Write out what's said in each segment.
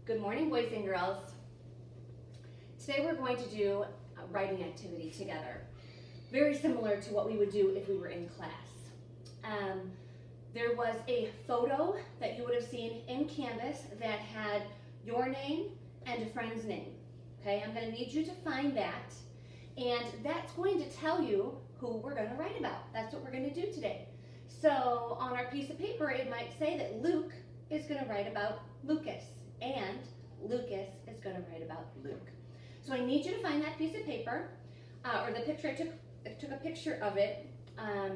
Good morning, boys and girls. Today we're going to do a writing activity together, very similar to what we would do if we were in class. There was a photo that you would have seen in Canvas that had your name and a friend's name. Okay, I'm going to need you to find that, and that's going to tell you who we're going to write about. That's what we're going to do today. So on our piece of paper, it might say that Luke is going to write about Lucas, and Lucas is going to write about Luke. So I need you to find that piece of paper, or the picture, I took a picture of it. I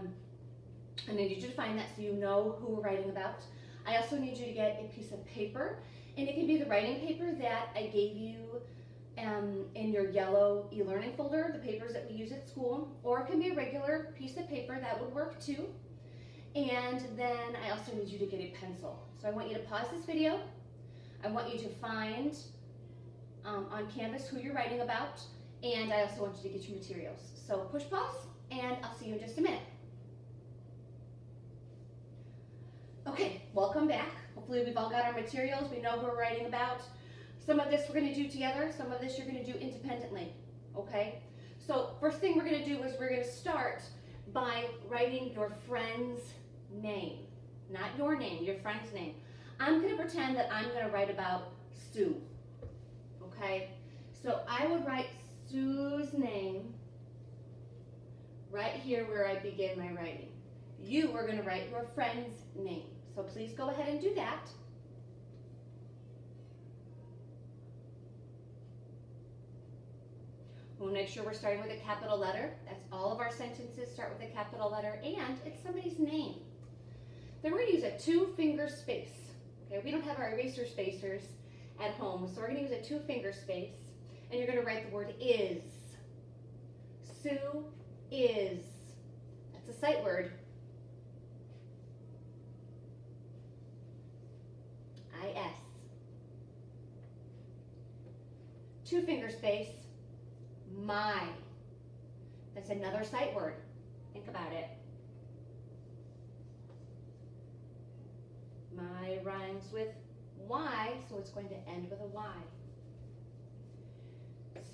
need you to find that so you know who we're writing about. I also need you to get a piece of paper, and it can be the writing paper that I gave you in your yellow e-learning folder, the papers that we use at school, or it can be a regular piece of paper, that would work too. And then I also need you to get a pencil. So I want you to pause this video. I want you to find on Canvas who you're writing about, and I also want you to get your materials. So push pause, and I'll see you in just a minute. Okay, welcome back. Hopefully we've all got our materials. We know who we're writing about. Some of this we're going to do together. Some of this you're going to do independently, okay? So first thing we're going to do is we're going to start by writing your friend's name. Not your name, your friend's name. I'm going to pretend that I'm going to write about Sue, okay? So I would write Sue's name right here where I begin my writing. You are going to write your friend's name. So please go ahead and do that. We'll make sure we're starting with a capital letter. That's all of our sentences start with a capital letter, and it's somebody's name. Then we're going to use a two-finger space. Okay, we don't have our eraser spacers at home, so we're going to use a two-finger space, and you're going to write the word is. Sue is. That's a sight word. I-S. Two-finger space. My. That's another sight word. Think about it. My rhymes with Y, so it's going to end with a Y.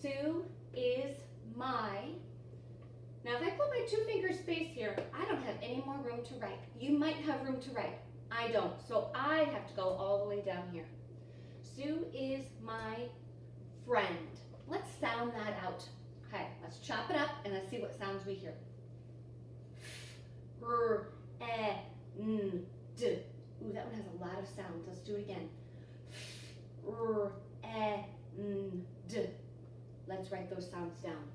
Sue is my. Now if I put my two-finger space here, I don't have any more room to write. You might have room to write. I don't, so I have to go all the way down here. Sue is my friend. Let's sound that out. Okay, let's chop it up and let's see what sounds we hear. R, e, n, d. Ooh, that one has a lot of sounds. Let's do it again. R, e, n, d. Let's write those sounds down.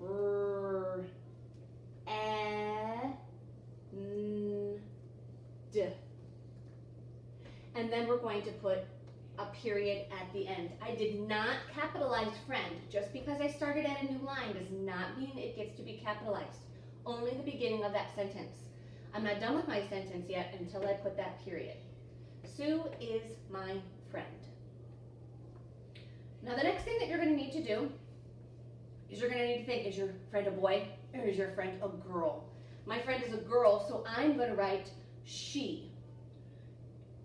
R, e, n, d. And then we're going to put a period at the end. I did not capitalize friend. Just because I started at a new line does not mean it gets to be capitalized. Only the beginning of that sentence. I'm not done with my sentence yet until I put that period. Sue is my friend. Now the next thing that you're going to need to do is you're going to need to think, is your friend a boy or is your friend a girl? My friend is a girl, so I'm going to write she.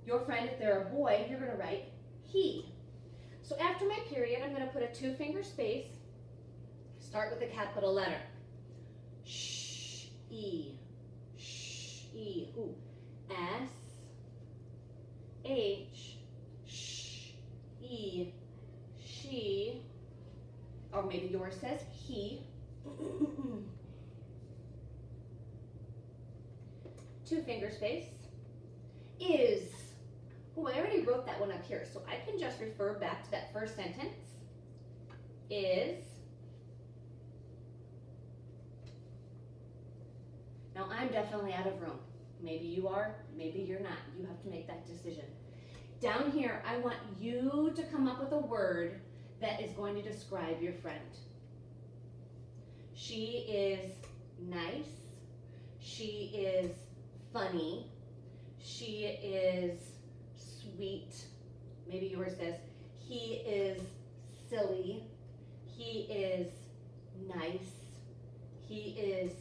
Your friend, if they're a boy, you're going to write he. So after my period, I'm going to put a two-finger space. Start with a capital letter. Sh, E. Sh, E. Ooh. S, H, sh, E, she. Or maybe yours says he. Two-finger space. Is. Oh, I already wrote that one up here, so I can just refer back to that first sentence. Is. Now, I'm definitely out of room. Maybe you are, maybe you're not. You have to make that decision. Down here, I want you to come up with a word that is going to describe your friend. She is nice. She is funny. She is sweet. Maybe yours says, he is silly. He is nice. He is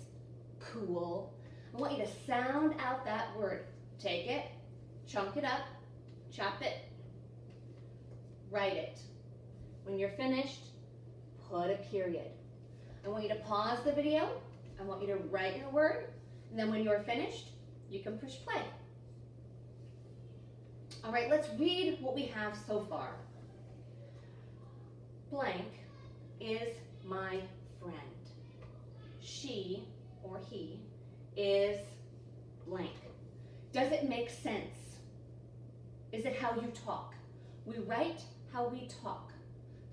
cool. I want you to sound out that word. Take it, chunk it up, chop it, write it. When you're finished, put a period. I want you to pause the video. I want you to write your word. And then when you're finished, you can push play. All right, let's read what we have so far. Blank is my friend. She or he is blank. Does it make sense? Is it how you talk? We write how we talk.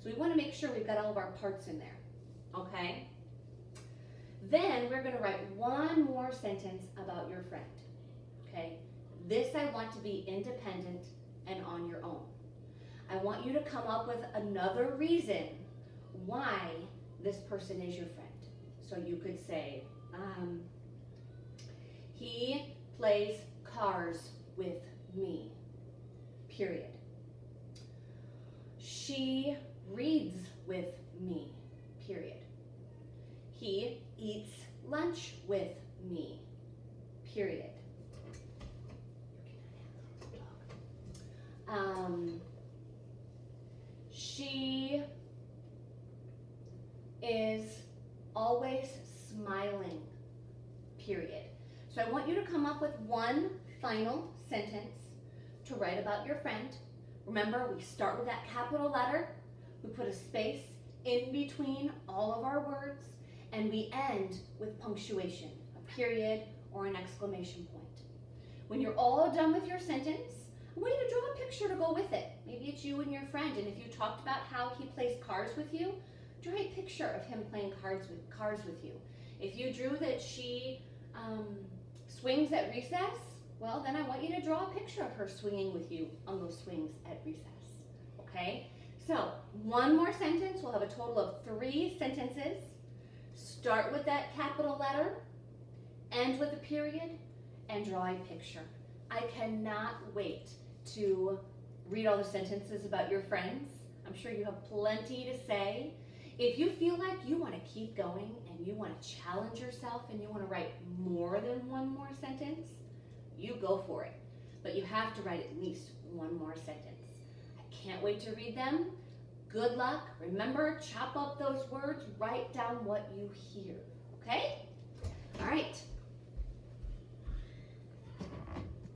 So we want to make sure we've got all of our parts in there, okay? Then we're going to write one more sentence about your friend, okay? This I want to be independent and on your own. I want you to come up with another reason why this person is your friend. So you could say, he plays cards with me, period. She reads with me, period. He eats lunch with me, period. She is always smiling, period. So I want you to come up with one final sentence to write about your friend. Remember, we start with that capital letter, we put a space in between all of our words, and we end with punctuation, a period or an exclamation point. When you're all done with your sentence, I want you to draw a picture to go with it. Maybe it's you and your friend, and if you talked about how he plays cards with you, draw a picture of him playing cards with you. If you drew that she swings at recess, well, then I want you to draw a picture of her swinging with you on those swings at recess, okay? So, one more sentence. We'll have a total of 3 sentences. Start with that capital letter, end with a period, and draw a picture. I cannot wait to read all the sentences about your friends. I'm sure you have plenty to say. If you feel like you want to keep going and you want to challenge yourself and you want to write more than one more sentence, you go for it. But you have to write at least one more sentence. I can't wait to read them. Good luck. Remember, chop up those words, write down what you hear, okay? All right.